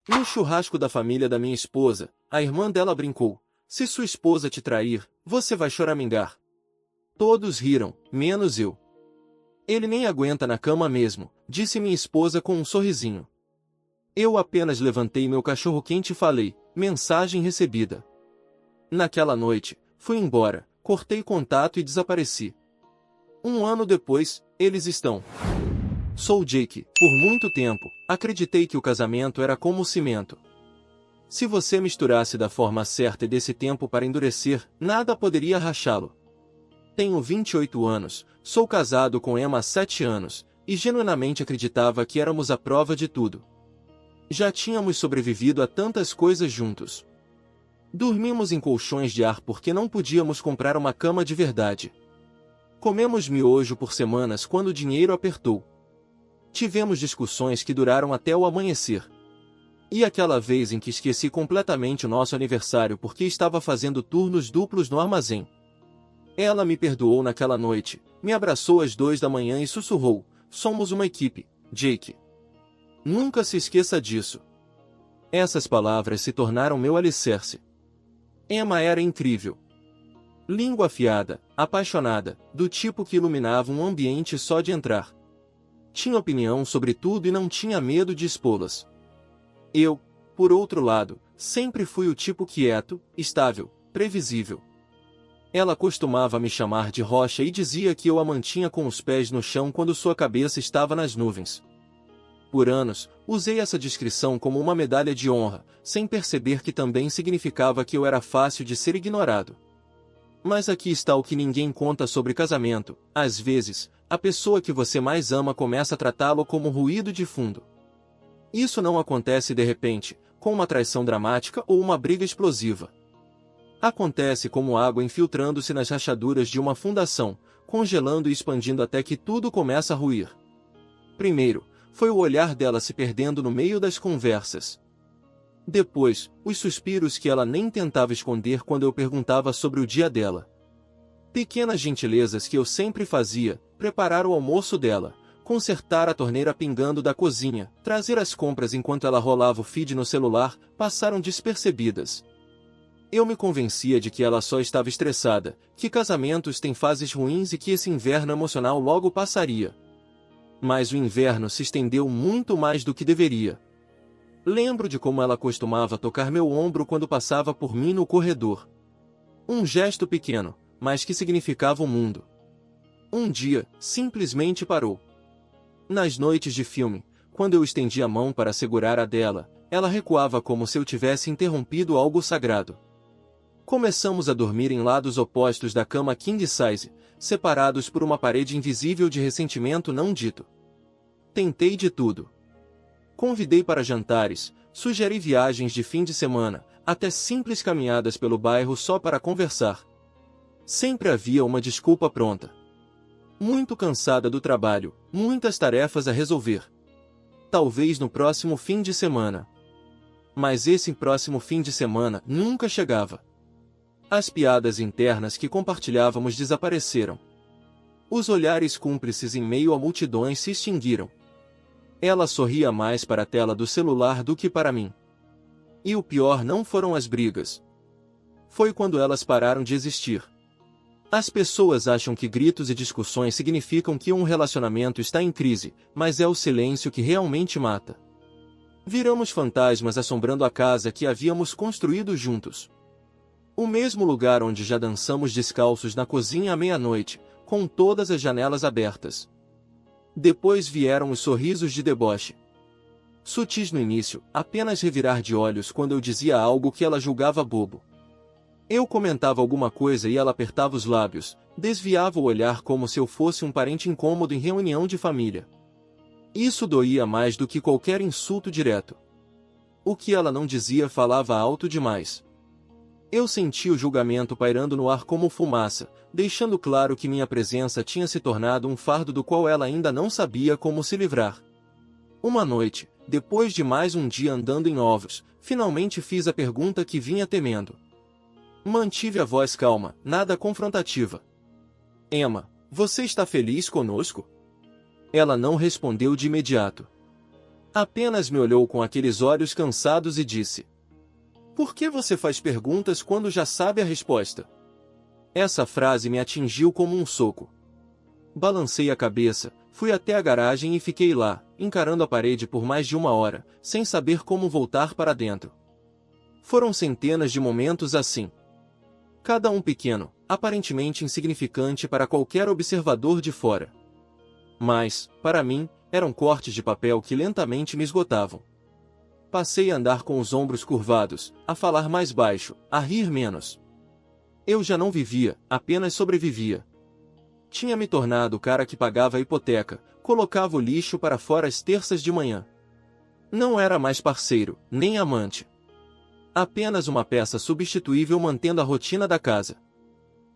No churrasco da família da minha esposa, a irmã dela brincou: "Se sua esposa te trair, você vai choramingar." Todos riram, menos eu. "Ele nem aguenta na cama mesmo", disse minha esposa com um sorrisinho. Eu apenas levantei meu cachorro-quente e falei: "Mensagem recebida." Naquela noite, fui embora, cortei contato e desapareci. Um ano depois, eles estão. Sou Jake. Por muito tempo, acreditei que o casamento era como o cimento. Se você misturasse da forma certa e desse tempo para endurecer, nada poderia rachá-lo. Tenho 28 anos, sou casado com Emma há 7 anos, e genuinamente acreditava que éramos a prova de tudo. Já tínhamos sobrevivido a tantas coisas juntos. Dormimos em colchões de ar porque não podíamos comprar uma cama de verdade. Comemos miojo por semanas quando o dinheiro apertou. Tivemos discussões que duraram até o amanhecer. E aquela vez em que esqueci completamente o nosso aniversário porque estava fazendo turnos duplos no armazém. Ela me perdoou naquela noite, me abraçou às 2 da manhã e sussurrou: "Somos uma equipe, Jake. Nunca se esqueça disso." Essas palavras se tornaram meu alicerce. Emma era incrível. Língua afiada, apaixonada, do tipo que iluminava um ambiente só de entrar. Tinha opinião sobre tudo e não tinha medo de expô-las. Eu, por outro lado, sempre fui o tipo quieto, estável, previsível. Ela costumava me chamar de rocha e dizia que eu a mantinha com os pés no chão quando sua cabeça estava nas nuvens. Por anos, usei essa descrição como uma medalha de honra, sem perceber que também significava que eu era fácil de ser ignorado. Mas aqui está o que ninguém conta sobre casamento: às vezes, a pessoa que você mais ama começa a tratá-lo como ruído de fundo. Isso não acontece de repente, com uma traição dramática ou uma briga explosiva. Acontece como água infiltrando-se nas rachaduras de uma fundação, congelando e expandindo até que tudo começa a ruir. Primeiro, foi o olhar dela se perdendo no meio das conversas. Depois, os suspiros que ela nem tentava esconder quando eu perguntava sobre o dia dela. Pequenas gentilezas que eu sempre fazia: preparar o almoço dela, consertar a torneira pingando da cozinha, trazer as compras enquanto ela rolava o feed no celular, passaram despercebidas. Eu me convencia de que ela só estava estressada, que casamentos têm fases ruins e que esse inverno emocional logo passaria. Mas o inverno se estendeu muito mais do que deveria. Lembro de como ela costumava tocar meu ombro quando passava por mim no corredor. Um gesto pequeno, mas que significava o mundo. Um dia, simplesmente parou. Nas noites de filme, quando eu estendia a mão para segurar a dela, ela recuava como se eu tivesse interrompido algo sagrado. Começamos a dormir em lados opostos da cama king size, separados por uma parede invisível de ressentimento não dito. Tentei de tudo. Convidei para jantares, sugeri viagens de fim de semana, até simples caminhadas pelo bairro só para conversar. Sempre havia uma desculpa pronta. Muito cansada do trabalho, muitas tarefas a resolver. Talvez no próximo fim de semana. Mas esse próximo fim de semana nunca chegava. As piadas internas que compartilhávamos desapareceram. Os olhares cúmplices em meio a multidões se extinguiram. Ela sorria mais para a tela do celular do que para mim. E o pior não foram as brigas. Foi quando elas pararam de existir. As pessoas acham que gritos e discussões significam que um relacionamento está em crise, mas é o silêncio que realmente mata. Viramos fantasmas assombrando a casa que havíamos construído juntos. O mesmo lugar onde já dançamos descalços na cozinha à meia-noite, com todas as janelas abertas. Depois vieram os sorrisos de deboche. Sutis no início, apenas revirar de olhos quando eu dizia algo que ela julgava bobo. Eu comentava alguma coisa e ela apertava os lábios, desviava o olhar como se eu fosse um parente incômodo em reunião de família. Isso doía mais do que qualquer insulto direto. O que ela não dizia falava alto demais. Eu senti o julgamento pairando no ar como fumaça, deixando claro que minha presença tinha se tornado um fardo do qual ela ainda não sabia como se livrar. Uma noite, depois de mais um dia andando em ovos, finalmente fiz a pergunta que vinha temendo. Mantive a voz calma, nada confrontativa. Emma, você está feliz conosco? Ela não respondeu de imediato. Apenas me olhou com aqueles olhos cansados e disse: "Por que você faz perguntas quando já sabe a resposta?" Essa frase me atingiu como um soco. Balancei a cabeça, fui até a garagem e fiquei lá, encarando a parede por mais de 1 hora, sem saber como voltar para dentro. Foram centenas de momentos assim. Cada um pequeno, aparentemente insignificante para qualquer observador de fora. Mas, para mim, eram cortes de papel que lentamente me esgotavam. Passei a andar com os ombros curvados, a falar mais baixo, a rir menos. Eu já não vivia, apenas sobrevivia. Tinha me tornado o cara que pagava a hipoteca, colocava o lixo para fora às terças de manhã. Não era mais parceiro, nem amante. Apenas uma peça substituível mantendo a rotina da casa.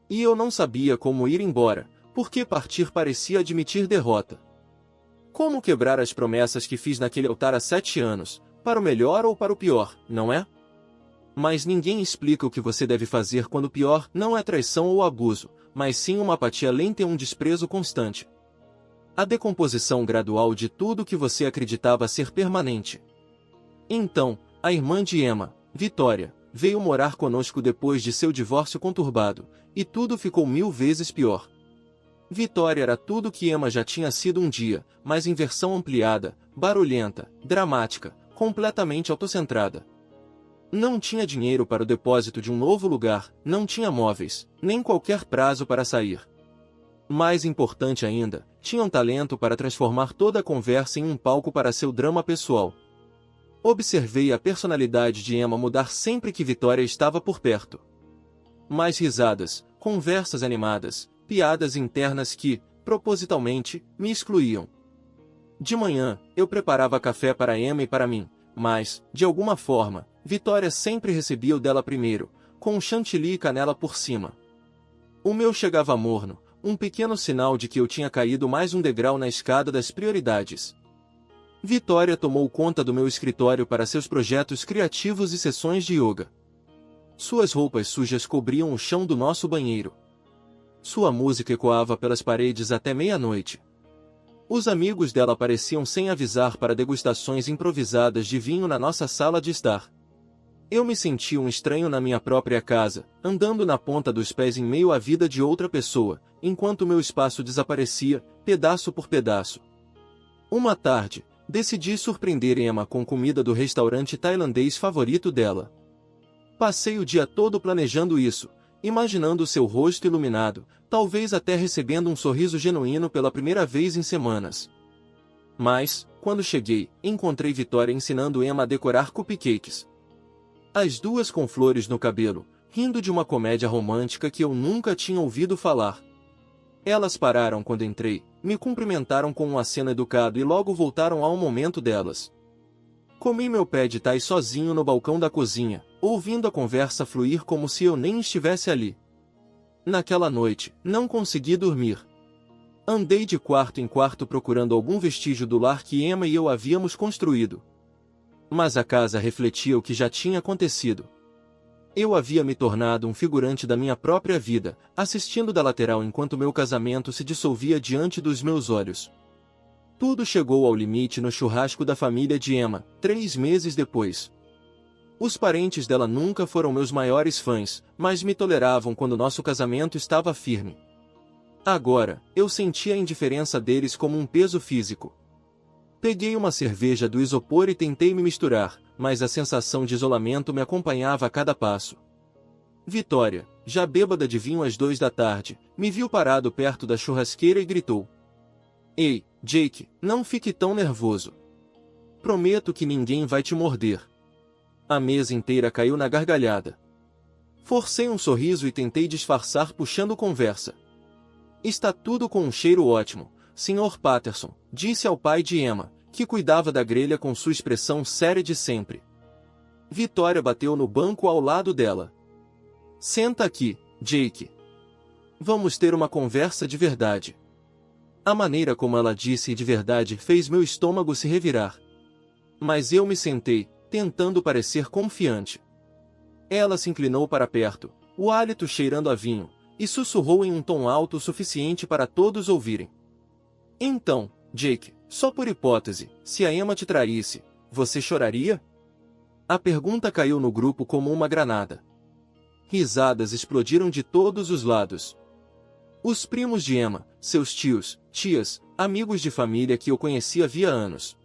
E eu não sabia como ir embora, porque partir parecia admitir derrota. Como quebrar as promessas que fiz naquele altar há 7 anos, para o melhor ou para o pior, não é? Mas ninguém explica o que você deve fazer quando o pior não é traição ou abuso, mas sim uma apatia lenta e um desprezo constante. A decomposição gradual de tudo que você acreditava ser permanente. Então, a irmã de Emma, Vitória, veio morar conosco depois de seu divórcio conturbado, e tudo ficou 1000 vezes pior. Vitória era tudo que Emma já tinha sido um dia, mas em versão ampliada, barulhenta, dramática, completamente autocentrada. Não tinha dinheiro para o depósito de um novo lugar, não tinha móveis, nem qualquer prazo para sair. Mais importante ainda, tinha um talento para transformar toda a conversa em um palco para seu drama pessoal. Observei a personalidade de Emma mudar sempre que Vitória estava por perto. Mais risadas, conversas animadas, piadas internas que, propositalmente, me excluíam. De manhã, eu preparava café para Emma e para mim, mas, de alguma forma, Vitória sempre recebia o dela primeiro, com chantilly e canela por cima. O meu chegava morno, um pequeno sinal de que eu tinha caído mais um degrau na escada das prioridades. Vitória tomou conta do meu escritório para seus projetos criativos e sessões de yoga. Suas roupas sujas cobriam o chão do nosso banheiro. Sua música ecoava pelas paredes até meia-noite. Os amigos dela apareciam sem avisar para degustações improvisadas de vinho na nossa sala de estar. Eu me sentia um estranho na minha própria casa, andando na ponta dos pés em meio à vida de outra pessoa, enquanto meu espaço desaparecia, pedaço por pedaço. Uma tarde, decidi surpreender Emma com comida do restaurante tailandês favorito dela. Passei o dia todo planejando isso, imaginando seu rosto iluminado, talvez até recebendo um sorriso genuíno pela primeira vez em semanas. Mas, quando cheguei, encontrei Vitória ensinando Emma a decorar cupcakes. As duas com flores no cabelo, rindo de uma comédia romântica que eu nunca tinha ouvido falar. Elas pararam quando entrei, me cumprimentaram com um aceno educado e logo voltaram ao momento delas. Comi meu pé de thai sozinho no balcão da cozinha, ouvindo a conversa fluir como se eu nem estivesse ali. Naquela noite, não consegui dormir. Andei de quarto em quarto procurando algum vestígio do lar que Emma e eu havíamos construído. Mas a casa refletia o que já tinha acontecido. Eu havia me tornado um figurante da minha própria vida, assistindo da lateral enquanto meu casamento se dissolvia diante dos meus olhos. Tudo chegou ao limite no churrasco da família de Emma, 3 meses depois. Os parentes dela nunca foram meus maiores fãs, mas me toleravam quando nosso casamento estava firme. Agora, eu sentia a indiferença deles como um peso físico. Peguei uma cerveja do isopor e tentei me misturar, mas a sensação de isolamento me acompanhava a cada passo. Vitória, já bêbada de vinho às 2 da tarde, me viu parado perto da churrasqueira e gritou: "Ei, Jake, não fique tão nervoso. Prometo que ninguém vai te morder." A mesa inteira caiu na gargalhada. Forcei um sorriso e tentei disfarçar puxando conversa. "Está tudo com um cheiro ótimo, Sr. Patterson", disse ao pai de Emma, que cuidava da grelha com sua expressão séria de sempre. Vitória bateu no banco ao lado dela. "Senta aqui, Jake. Vamos ter uma conversa de verdade." A maneira como ela disse de verdade fez meu estômago se revirar. Mas eu me sentei, tentando parecer confiante. Ela se inclinou para perto, o hálito cheirando a vinho, e sussurrou em um tom alto o suficiente para todos ouvirem: "Então, Jake, Só por hipótese, se a Emma te traísse, você choraria? A pergunta caiu no grupo como uma granada. Risadas explodiram de todos os lados. Os primos de Emma, seus tios, tias, amigos de família que eu conhecia havia anos.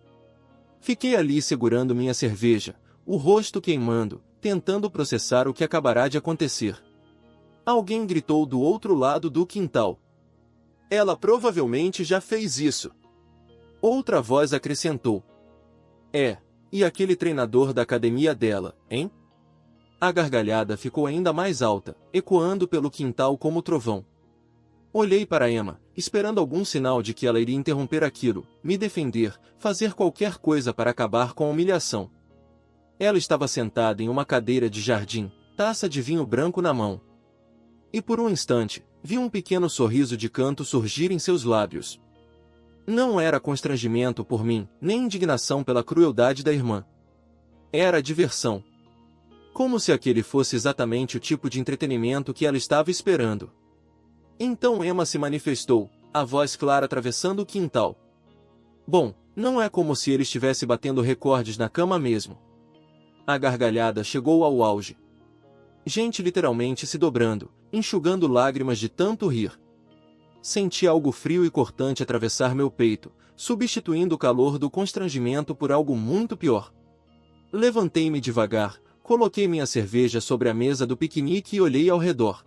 Fiquei ali segurando minha cerveja, o rosto queimando, tentando processar o que acabará de acontecer. Alguém gritou do outro lado do quintal. Ela provavelmente já fez isso. Outra voz acrescentou. E aquele treinador da academia dela, hein? A gargalhada ficou ainda mais alta, ecoando pelo quintal como trovão. Olhei para Emma, esperando algum sinal de que ela iria interromper aquilo, me defender, fazer qualquer coisa para acabar com a humilhação. Ela estava sentada em uma cadeira de jardim, taça de vinho branco na mão. E por um instante, vi um pequeno sorriso de canto surgir em seus lábios. Não era constrangimento por mim, nem indignação pela crueldade da irmã. Era diversão. Como se aquele fosse exatamente o tipo de entretenimento que ela estava esperando. Então Emma se manifestou, a voz clara atravessando o quintal. Bom, não é como se ele estivesse batendo recordes na cama mesmo. A gargalhada chegou ao auge. Gente literalmente se dobrando, enxugando lágrimas de tanto rir. Senti algo frio e cortante atravessar meu peito, substituindo o calor do constrangimento por algo muito pior. Levantei-me devagar, coloquei minha cerveja sobre a mesa do piquenique e olhei ao redor.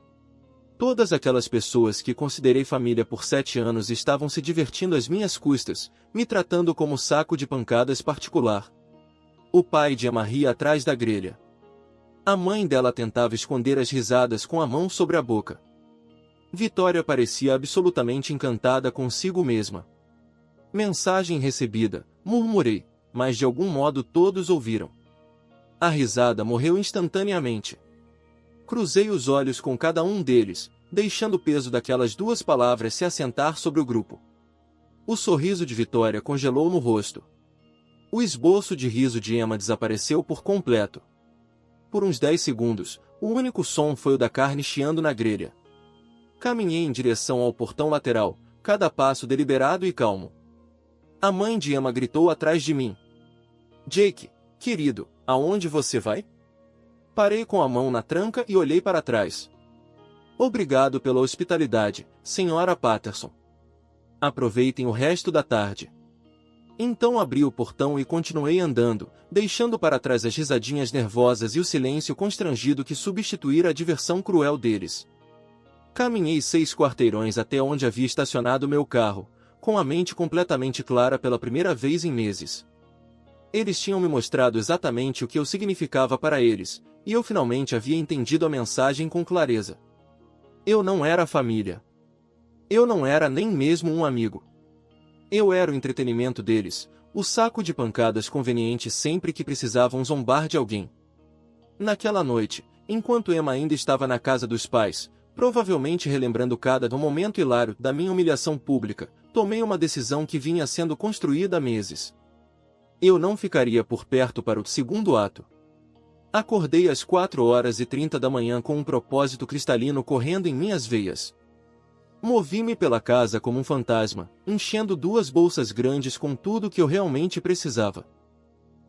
Todas aquelas pessoas que considerei família por 7 anos estavam se divertindo às minhas custas, me tratando como saco de pancadas particular. O pai de Emma ria atrás da grelha. A mãe dela tentava esconder as risadas com a mão sobre a boca. Vitória parecia absolutamente encantada consigo mesma. Mensagem recebida, murmurei, mas de algum modo todos ouviram. A risada morreu instantaneamente. Cruzei os olhos com cada um deles, deixando o peso daquelas 2 palavras se assentar sobre o grupo. O sorriso de Vitória congelou no rosto. O esboço de riso de Emma desapareceu por completo. Por uns 10 segundos, o único som foi o da carne chiando na grelha. Caminhei em direção ao portão lateral, cada passo deliberado e calmo. A mãe de Emma gritou atrás de mim. Jake, querido, aonde você vai? Parei com a mão na tranca e olhei para trás. Obrigado pela hospitalidade, Sra. Patterson. Aproveitem o resto da tarde. Então abri o portão e continuei andando, deixando para trás as risadinhas nervosas e o silêncio constrangido que substituíra a diversão cruel deles. Caminhei 6 quarteirões até onde havia estacionado meu carro, com a mente completamente clara pela primeira vez em meses. Eles tinham me mostrado exatamente o que eu significava para eles, e eu finalmente havia entendido a mensagem com clareza. Eu não era a família. Eu não era nem mesmo um amigo. Eu era o entretenimento deles, o saco de pancadas conveniente sempre que precisavam zombar de alguém. Naquela noite, enquanto Emma ainda estava na casa dos pais, provavelmente relembrando cada momento hilário da minha humilhação pública, tomei uma decisão que vinha sendo construída há meses. Eu não ficaria por perto para o segundo ato. Acordei às 4h30 da manhã com um propósito cristalino correndo em minhas veias. Movi-me pela casa como um fantasma, enchendo 2 bolsas grandes com tudo que eu realmente precisava.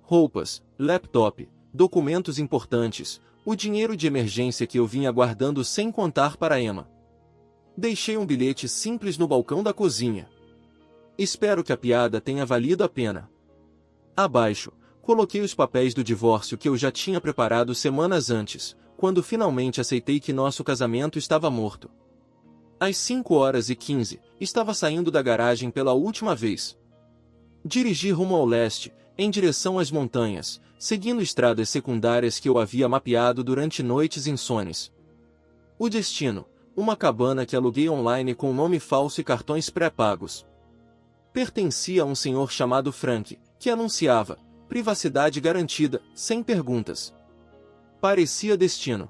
Roupas, laptop, documentos importantes, o dinheiro de emergência que eu vinha guardando sem contar para Emma. Deixei um bilhete simples no balcão da cozinha. Espero que a piada tenha valido a pena. Abaixo, coloquei os papéis do divórcio que eu já tinha preparado semanas antes, quando finalmente aceitei que nosso casamento estava morto. Às 5h15, estava saindo da garagem pela última vez. Dirigi rumo ao leste, em direção às montanhas, seguindo estradas secundárias que eu havia mapeado durante noites insones. O destino, uma cabana que aluguei online com nome falso e cartões pré-pagos. Pertencia a um senhor chamado Frank, que anunciava privacidade garantida, sem perguntas. Parecia destino.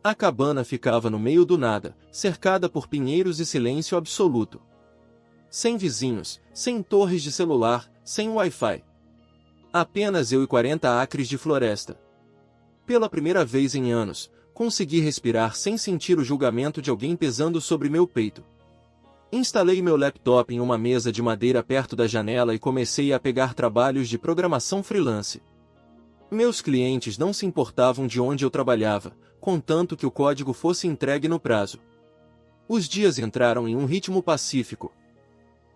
A cabana ficava no meio do nada, cercada por pinheiros e silêncio absoluto. Sem vizinhos, sem torres de celular, sem Wi-Fi. Apenas eu e 40 acres de floresta. Pela primeira vez em anos, consegui respirar sem sentir o julgamento de alguém pesando sobre meu peito. Instalei meu laptop em uma mesa de madeira perto da janela e comecei a pegar trabalhos de programação freelance. Meus clientes não se importavam de onde eu trabalhava, contanto que o código fosse entregue no prazo. Os dias entraram em um ritmo pacífico.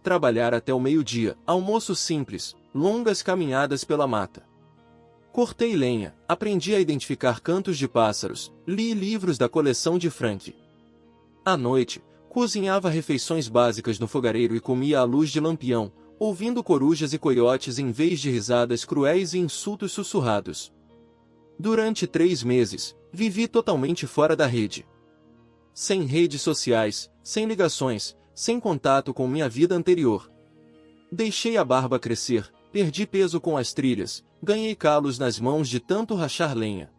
Trabalhar até o meio-dia, almoço simples, longas caminhadas pela mata. Cortei lenha, aprendi a identificar cantos de pássaros, li livros da coleção de Frank. À noite, cozinhava refeições básicas no fogareiro e comia à luz de lampião, ouvindo corujas e coiotes em vez de risadas cruéis e insultos sussurrados. Durante 3 meses, vivi totalmente fora da rede. Sem redes sociais, sem ligações, sem contato com minha vida anterior. Deixei a barba crescer, perdi peso com as trilhas, ganhei calos nas mãos de tanto rachar lenha.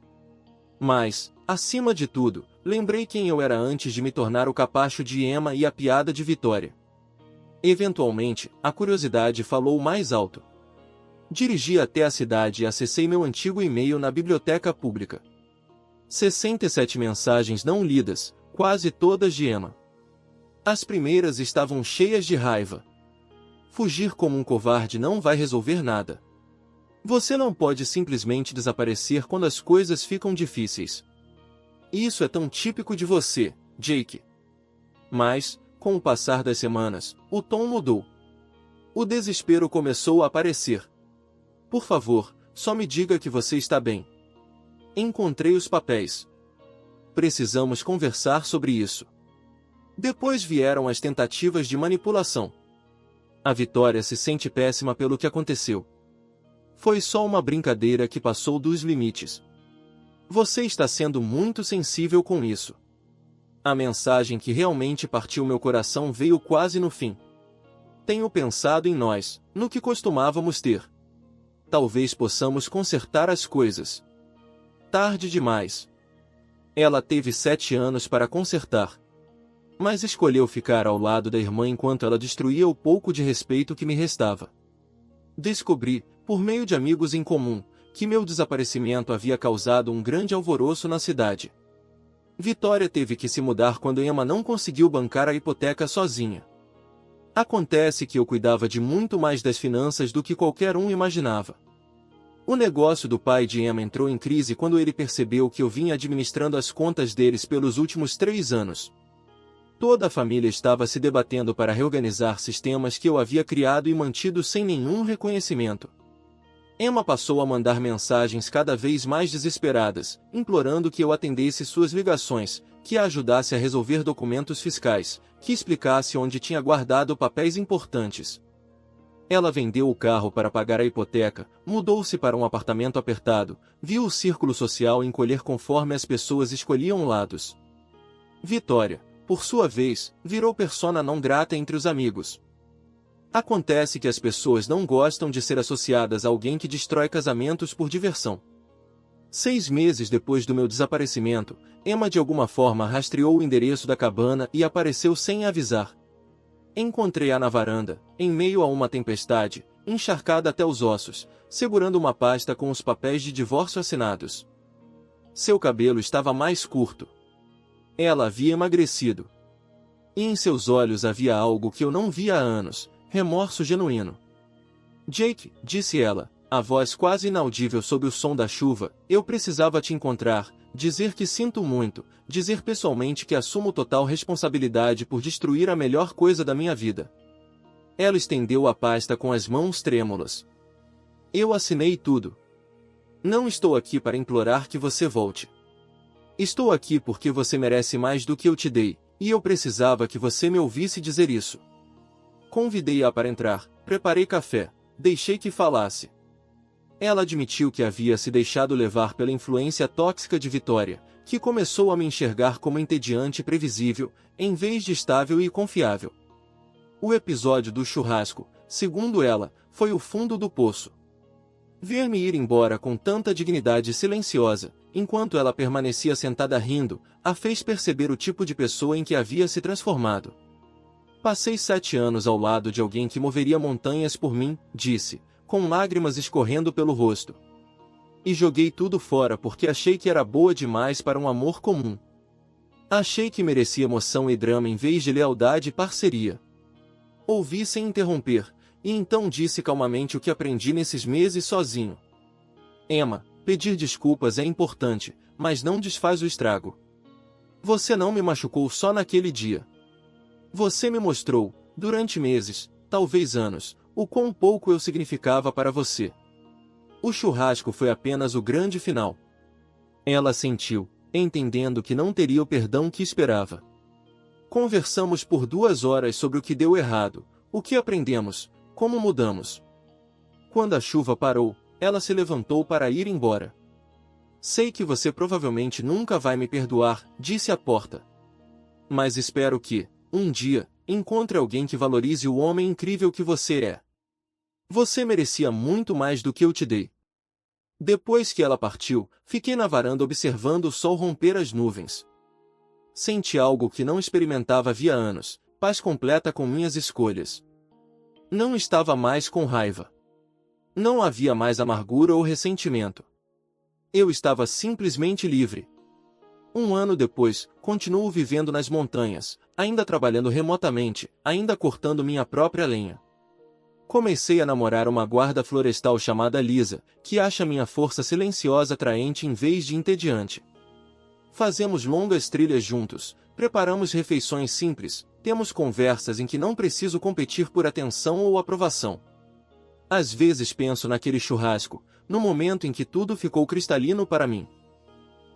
Mas, acima de tudo, lembrei quem eu era antes de me tornar o capacho de Emma e a piada de Vitória. Eventualmente, a curiosidade falou mais alto. Dirigi até a cidade e acessei meu antigo e-mail na biblioteca pública. 67 mensagens não lidas, quase todas de Emma. As primeiras estavam cheias de raiva. Fugir como um covarde não vai resolver nada. Você não pode simplesmente desaparecer quando as coisas ficam difíceis. Isso é tão típico de você, Jake. Mas, com o passar das semanas, o tom mudou. O desespero começou a aparecer. Por favor, só me diga que você está bem. Encontrei os papéis. Precisamos conversar sobre isso. Depois vieram as tentativas de manipulação. A Vitória se sente péssima pelo que aconteceu. Foi só uma brincadeira que passou dos limites. Você está sendo muito sensível com isso. A mensagem que realmente partiu meu coração veio quase no fim. Tenho pensado em nós, no que costumávamos ter. Talvez possamos consertar as coisas. Tarde demais. Ela teve 7 anos para consertar. Mas escolheu ficar ao lado da irmã enquanto ela destruía o pouco de respeito que me restava. Descobri, por meio de amigos em comum, que meu desaparecimento havia causado um grande alvoroço na cidade. Vitória teve que se mudar quando Emma não conseguiu bancar a hipoteca sozinha. Acontece que eu cuidava de muito mais das finanças do que qualquer um imaginava. O negócio do pai de Emma entrou em crise quando ele percebeu que eu vinha administrando as contas deles pelos últimos 3 anos. Toda a família estava se debatendo para reorganizar sistemas que eu havia criado e mantido sem nenhum reconhecimento. Emma passou a mandar mensagens cada vez mais desesperadas, implorando que eu atendesse suas ligações, que a ajudasse a resolver documentos fiscais, que explicasse onde tinha guardado papéis importantes. Ela vendeu o carro para pagar a hipoteca, mudou-se para um apartamento apertado, viu o círculo social encolher conforme as pessoas escolhiam lados. Vitória, por sua vez, virou persona não grata entre os amigos. Acontece que as pessoas não gostam de ser associadas a alguém que destrói casamentos por diversão. 6 meses depois do meu desaparecimento, Emma de alguma forma rastreou o endereço da cabana e apareceu sem avisar. Encontrei-a na varanda, em meio a uma tempestade, encharcada até os ossos, segurando uma pasta com os papéis de divórcio assinados. Seu cabelo estava mais curto. Ela havia emagrecido. E em seus olhos havia algo que eu não via há anos. Remorso genuíno. Jake, disse ela, a voz quase inaudível sob o som da chuva, eu precisava te encontrar, dizer que sinto muito, dizer pessoalmente que assumo total responsabilidade por destruir a melhor coisa da minha vida. Ela estendeu a pasta com as mãos trêmulas. Eu assinei tudo. Não estou aqui para implorar que você volte. Estou aqui porque você merece mais do que eu te dei, e eu precisava que você me ouvisse dizer isso. Convidei-a para entrar, preparei café, deixei que falasse. Ela admitiu que havia se deixado levar pela influência tóxica de Vitória, que começou a me enxergar como entediante e previsível, em vez de estável e confiável. O episódio do churrasco, segundo ela, foi o fundo do poço. Ver-me ir embora com tanta dignidade silenciosa, enquanto ela permanecia sentada rindo, a fez perceber o tipo de pessoa em que havia se transformado. Passei 7 anos ao lado de alguém que moveria montanhas por mim, disse, com lágrimas escorrendo pelo rosto. E joguei tudo fora porque achei que era boa demais para um amor comum. Achei que merecia emoção e drama em vez de lealdade e parceria. Ouvi sem interromper, e então disse calmamente o que aprendi nesses meses sozinho. Emma, pedir desculpas é importante, mas não desfaz o estrago. Você não me machucou só naquele dia. Você me mostrou, durante meses, talvez anos, o quão pouco eu significava para você. O churrasco foi apenas o grande final. Ela sentiu, entendendo que não teria o perdão que esperava. Conversamos por 2 horas sobre o que deu errado, o que aprendemos, como mudamos. Quando a chuva parou, ela se levantou para ir embora. Sei que você provavelmente nunca vai me perdoar, disse à porta. Mas espero que, um dia, encontre alguém que valorize o homem incrível que você é. Você merecia muito mais do que eu te dei. Depois que ela partiu, fiquei na varanda observando o sol romper as nuvens. Senti algo que não experimentava havia anos, paz completa com minhas escolhas. Não estava mais com raiva. Não havia mais amargura ou ressentimento. Eu estava simplesmente livre. 1 ano depois, continuo vivendo nas montanhas, ainda trabalhando remotamente, ainda cortando minha própria lenha. Comecei a namorar uma guarda florestal chamada Lisa, que acha minha força silenciosa atraente em vez de entediante. Fazemos longas trilhas juntos, preparamos refeições simples, temos conversas em que não preciso competir por atenção ou aprovação. Às vezes penso naquele churrasco, no momento em que tudo ficou cristalino para mim.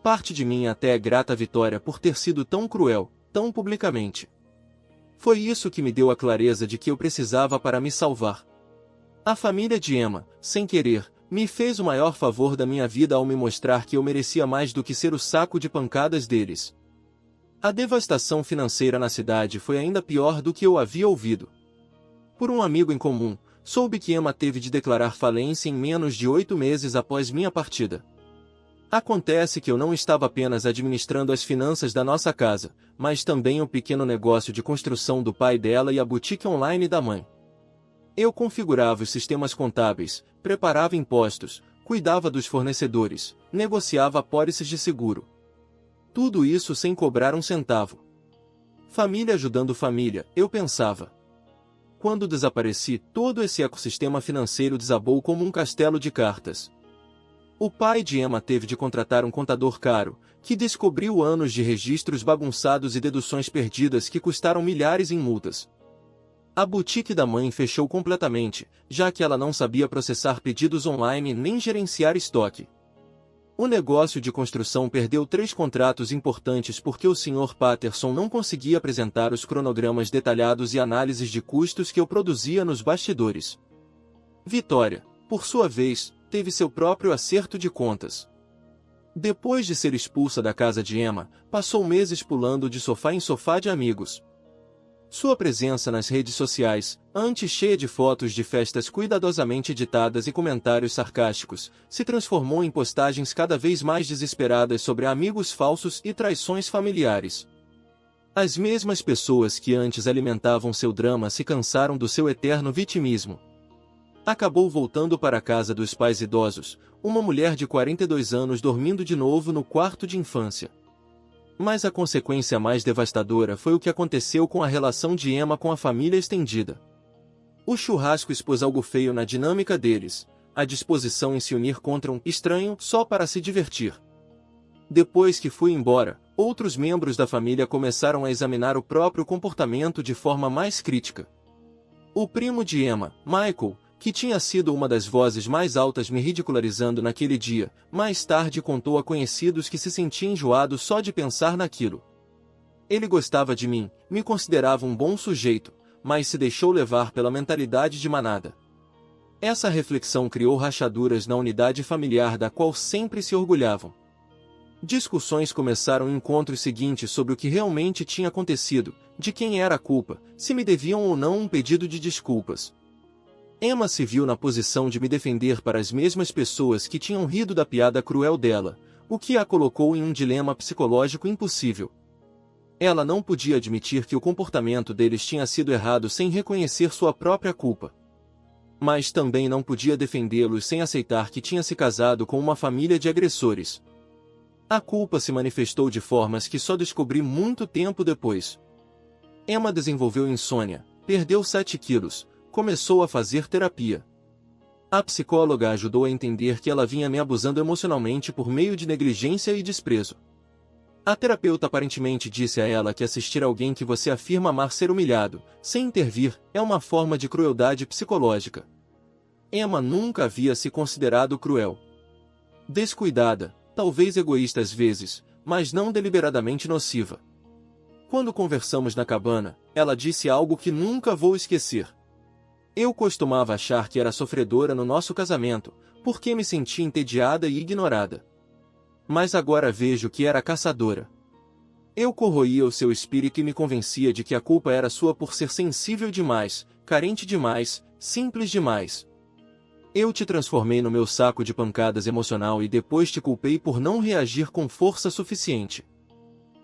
Parte de mim até é grata à Vitória por ter sido tão cruel, tão publicamente. Foi isso que me deu a clareza de que eu precisava para me salvar. A família de Emma, sem querer, me fez o maior favor da minha vida ao me mostrar que eu merecia mais do que ser o saco de pancadas deles. A devastação financeira na cidade foi ainda pior do que eu havia ouvido. Por um amigo em comum, soube que Emma teve de declarar falência em menos de 8 meses após minha partida. Acontece que eu não estava apenas administrando as finanças da nossa casa, mas também o pequeno negócio de construção do pai dela e a boutique online da mãe. Eu configurava os sistemas contábeis, preparava impostos, cuidava dos fornecedores, negociava apólices de seguro. Tudo isso sem cobrar um centavo. Família ajudando família, eu pensava. Quando desapareci, todo esse ecossistema financeiro desabou como um castelo de cartas. O pai de Emma teve de contratar um contador caro, que descobriu anos de registros bagunçados e deduções perdidas que custaram milhares em multas. A boutique da mãe fechou completamente, já que ela não sabia processar pedidos online nem gerenciar estoque. O negócio de construção perdeu 3 contratos importantes porque o Sr. Patterson não conseguia apresentar os cronogramas detalhados e análises de custos que eu produzia nos bastidores. Vitória, por sua vez, teve seu próprio acerto de contas. Depois de ser expulsa da casa de Emma, passou meses pulando de sofá em sofá de amigos. Sua presença nas redes sociais, antes cheia de fotos de festas cuidadosamente editadas e comentários sarcásticos, se transformou em postagens cada vez mais desesperadas sobre amigos falsos e traições familiares. As mesmas pessoas que antes alimentavam seu drama se cansaram do seu eterno vitimismo. Acabou voltando para a casa dos pais idosos, uma mulher de 42 anos dormindo de novo no quarto de infância. Mas a consequência mais devastadora foi o que aconteceu com a relação de Emma com a família estendida. O churrasco expôs algo feio na dinâmica deles, a disposição em se unir contra um estranho só para se divertir. Depois que fui embora, outros membros da família começaram a examinar o próprio comportamento de forma mais crítica. O primo de Emma, Michael, que tinha sido uma das vozes mais altas me ridicularizando naquele dia, mais tarde contou a conhecidos que se sentia enjoado só de pensar naquilo. Ele gostava de mim, me considerava um bom sujeito, mas se deixou levar pela mentalidade de manada. Essa reflexão criou rachaduras na unidade familiar da qual sempre se orgulhavam. Discussões começaram em encontros seguintes sobre o que realmente tinha acontecido, de quem era a culpa, se me deviam ou não um pedido de desculpas. Emma se viu na posição de me defender para as mesmas pessoas que tinham rido da piada cruel dela, o que a colocou em um dilema psicológico impossível. Ela não podia admitir que o comportamento deles tinha sido errado sem reconhecer sua própria culpa. Mas também não podia defendê-los sem aceitar que tinha se casado com uma família de agressores. A culpa se manifestou de formas que só descobri muito tempo depois. Emma desenvolveu insônia, perdeu 7 quilos, começou a fazer terapia. A psicóloga ajudou a entender que ela vinha me abusando emocionalmente por meio de negligência e desprezo. A terapeuta aparentemente disse a ela que assistir alguém que você afirma amar ser humilhado, sem intervir, é uma forma de crueldade psicológica. Emma nunca havia se considerado cruel. Descuidada, talvez egoísta às vezes, mas não deliberadamente nociva. Quando conversamos na cabana, ela disse algo que nunca vou esquecer. Eu costumava achar que era sofredora no nosso casamento, porque me sentia entediada e ignorada. Mas agora vejo que era caçadora. Eu corroía o seu espírito e me convencia de que a culpa era sua por ser sensível demais, carente demais, simples demais. Eu te transformei no meu saco de pancadas emocional e depois te culpei por não reagir com força suficiente.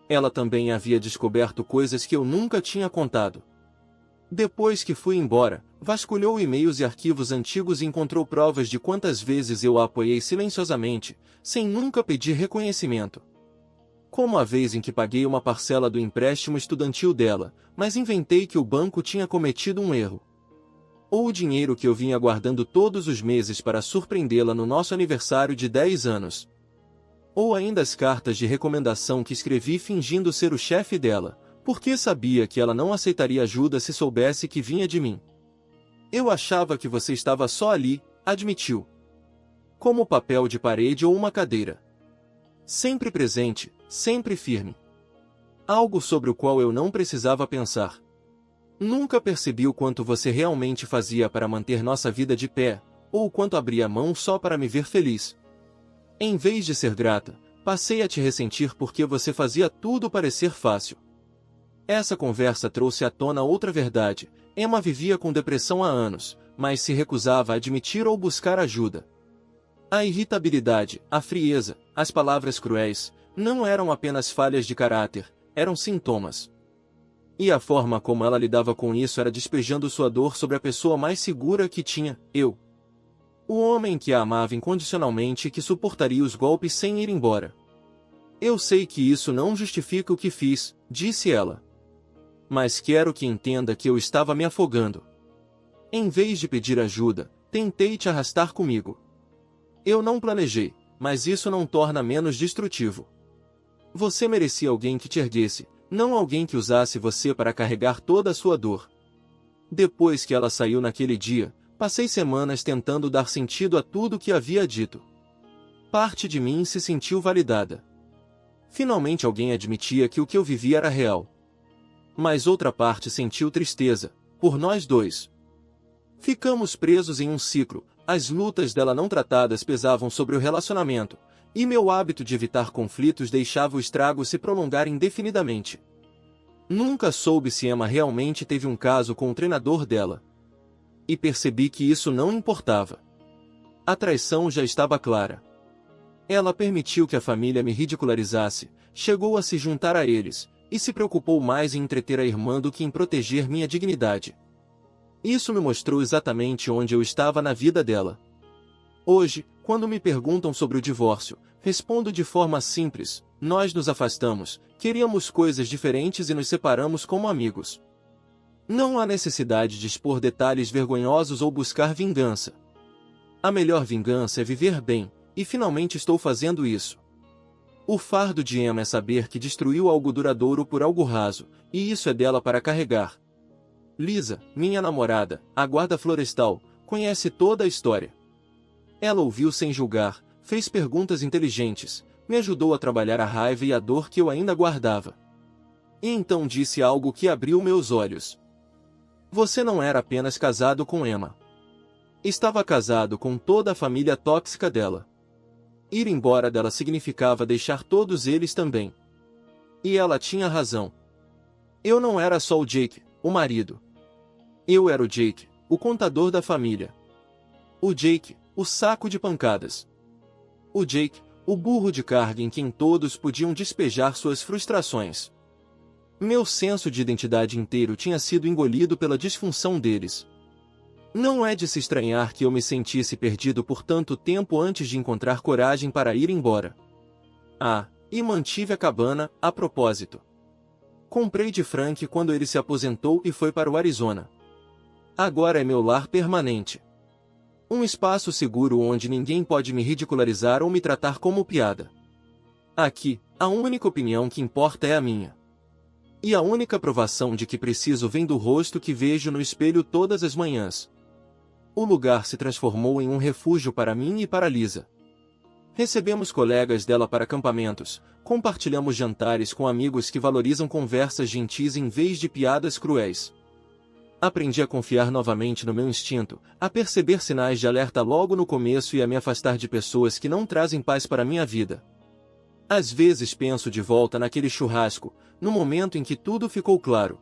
Ela também havia descoberto coisas que eu nunca tinha contado. Depois que fui embora, vasculhou e-mails e arquivos antigos e encontrou provas de quantas vezes eu a apoiei silenciosamente, sem nunca pedir reconhecimento. Como a vez em que paguei uma parcela do empréstimo estudantil dela, mas inventei que o banco tinha cometido um erro. Ou o dinheiro que eu vinha guardando todos os meses para surpreendê-la no nosso aniversário de 10 anos. Ou ainda as cartas de recomendação que escrevi fingindo ser o chefe dela, porque sabia que ela não aceitaria ajuda se soubesse que vinha de mim. Eu achava que você estava só ali, admitiu. Como papel de parede ou uma cadeira. Sempre presente, sempre firme. Algo sobre o qual eu não precisava pensar. Nunca percebi o quanto você realmente fazia para manter nossa vida de pé, ou o quanto abria mão só para me ver feliz. Em vez de ser grata, passei a te ressentir porque você fazia tudo parecer fácil. Essa conversa trouxe à tona outra verdade. Emma vivia com depressão há anos, mas se recusava a admitir ou buscar ajuda. A irritabilidade, a frieza, as palavras cruéis, não eram apenas falhas de caráter, eram sintomas. E a forma como ela lidava com isso era despejando sua dor sobre a pessoa mais segura que tinha, eu. O homem que a amava incondicionalmente e que suportaria os golpes sem ir embora. Eu sei que isso não justifica o que fiz, disse ela. Mas quero que entenda que eu estava me afogando. Em vez de pedir ajuda, tentei te arrastar comigo. Eu não planejei, mas isso não torna menos destrutivo. Você merecia alguém que te erguesse, não alguém que usasse você para carregar toda a sua dor. Depois que ela saiu naquele dia, passei semanas tentando dar sentido a tudo que havia dito. Parte de mim se sentiu validada. Finalmente alguém admitia que o que eu vivia era real. Mas outra parte sentiu tristeza, por nós dois. Ficamos presos em um ciclo, as lutas dela não tratadas pesavam sobre o relacionamento, e meu hábito de evitar conflitos deixava o estrago se prolongar indefinidamente. Nunca soube se Emma realmente teve um caso com o treinador dela. E percebi que isso não importava. A traição já estava clara. Ela permitiu que a família me ridicularizasse, chegou a se juntar a eles, e se preocupou mais em entreter a irmã do que em proteger minha dignidade. Isso me mostrou exatamente onde eu estava na vida dela. Hoje, quando me perguntam sobre o divórcio, respondo de forma simples: nós nos afastamos, queríamos coisas diferentes e nos separamos como amigos. Não há necessidade de expor detalhes vergonhosos ou buscar vingança. A melhor vingança é viver bem, e finalmente estou fazendo isso. O fardo de Emma é saber que destruiu algo duradouro por algo raso, e isso é dela para carregar. Lisa, minha namorada, a guarda florestal, conhece toda a história. Ela ouviu sem julgar, fez perguntas inteligentes, me ajudou a trabalhar a raiva e a dor que eu ainda guardava. E então disse algo que abriu meus olhos. Você não era apenas casado com Emma. Estava casado com toda a família tóxica dela. Ir embora dela significava deixar todos eles também. E ela tinha razão. Eu não era só o Jake, o marido. Eu era o Jake, o contador da família. O Jake, o saco de pancadas. O Jake, o burro de carga em quem todos podiam despejar suas frustrações. Meu senso de identidade inteiro tinha sido engolido pela disfunção deles. Não é de se estranhar que eu me sentisse perdido por tanto tempo antes de encontrar coragem para ir embora. E mantive a cabana, a propósito. Comprei de Frank quando ele se aposentou e foi para o Arizona. Agora é meu lar permanente. Um espaço seguro onde ninguém pode me ridicularizar ou me tratar como piada. Aqui, a única opinião que importa é a minha. E a única provação de que preciso vem do rosto que vejo no espelho todas as manhãs. O lugar se transformou em um refúgio para mim e para Lisa. Recebemos colegas dela para acampamentos, compartilhamos jantares com amigos que valorizam conversas gentis em vez de piadas cruéis. Aprendi a confiar novamente no meu instinto, a perceber sinais de alerta logo no começo e a me afastar de pessoas que não trazem paz para minha vida. Às vezes penso de volta naquele churrasco, no momento em que tudo ficou claro.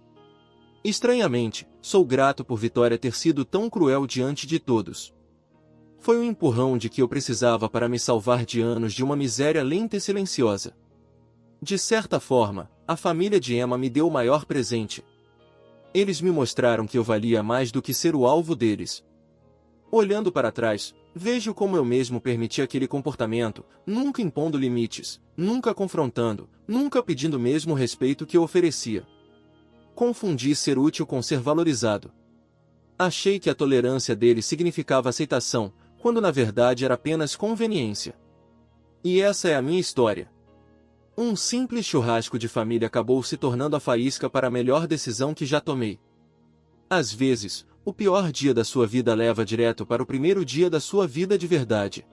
Estranhamente, sou grato por Vitória ter sido tão cruel diante de todos. Foi um empurrão de que eu precisava para me salvar de anos de uma miséria lenta e silenciosa. De certa forma, a família de Emma me deu o maior presente. Eles me mostraram que eu valia mais do que ser o alvo deles. Olhando para trás, vejo como eu mesmo permiti aquele comportamento, nunca impondo limites, nunca confrontando, nunca pedindo mesmo o respeito que eu oferecia. Confundi ser útil com ser valorizado. Achei que a tolerância deles significava aceitação, quando na verdade era apenas conveniência. E essa é a minha história. Um simples churrasco de família acabou se tornando a faísca para a melhor decisão que já tomei. Às vezes, o pior dia da sua vida leva direto para o primeiro dia da sua vida de verdade.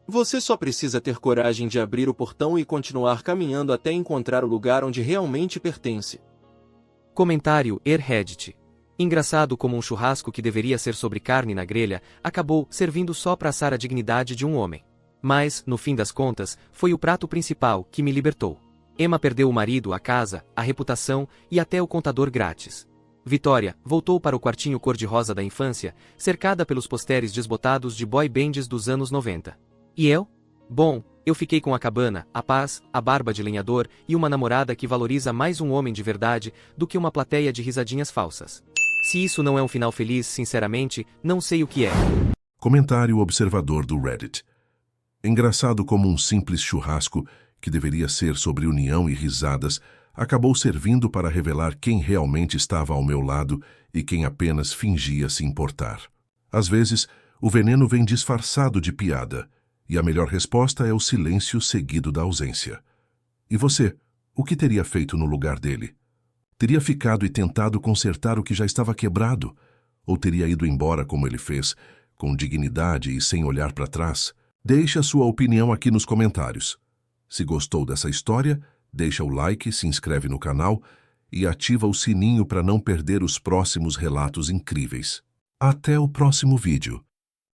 Você só precisa ter coragem de abrir o portão e continuar caminhando até encontrar o lugar onde realmente pertence. Comentário Reddit. Engraçado como um churrasco que deveria ser sobre carne na grelha, acabou servindo só para assar a dignidade de um homem. Mas, no fim das contas, foi o prato principal que me libertou. Emma perdeu o marido, a casa, a reputação e até o contador grátis. Vitória voltou para o quartinho cor-de-rosa da infância, cercada pelos posteres desbotados de boy bands dos anos 90. E eu? Bom, eu fiquei com a cabana, a paz, a barba de lenhador e uma namorada que valoriza mais um homem de verdade do que uma plateia de risadinhas falsas. Se isso não é um final feliz, sinceramente, não sei o que é. Comentário observador do Reddit. Engraçado como um simples churrasco, que deveria ser sobre união e risadas, acabou servindo para revelar quem realmente estava ao meu lado e quem apenas fingia se importar. Às vezes, o veneno vem disfarçado de piada, e a melhor resposta é o silêncio seguido da ausência. E você, o que teria feito no lugar dele? Teria ficado e tentado consertar o que já estava quebrado? Ou teria ido embora como ele fez, com dignidade e sem olhar para trás? Deixe a sua opinião aqui nos comentários. Se gostou dessa história, deixa o like, se inscreve no canal e ativa o sininho para não perder os próximos relatos incríveis. Até o próximo vídeo.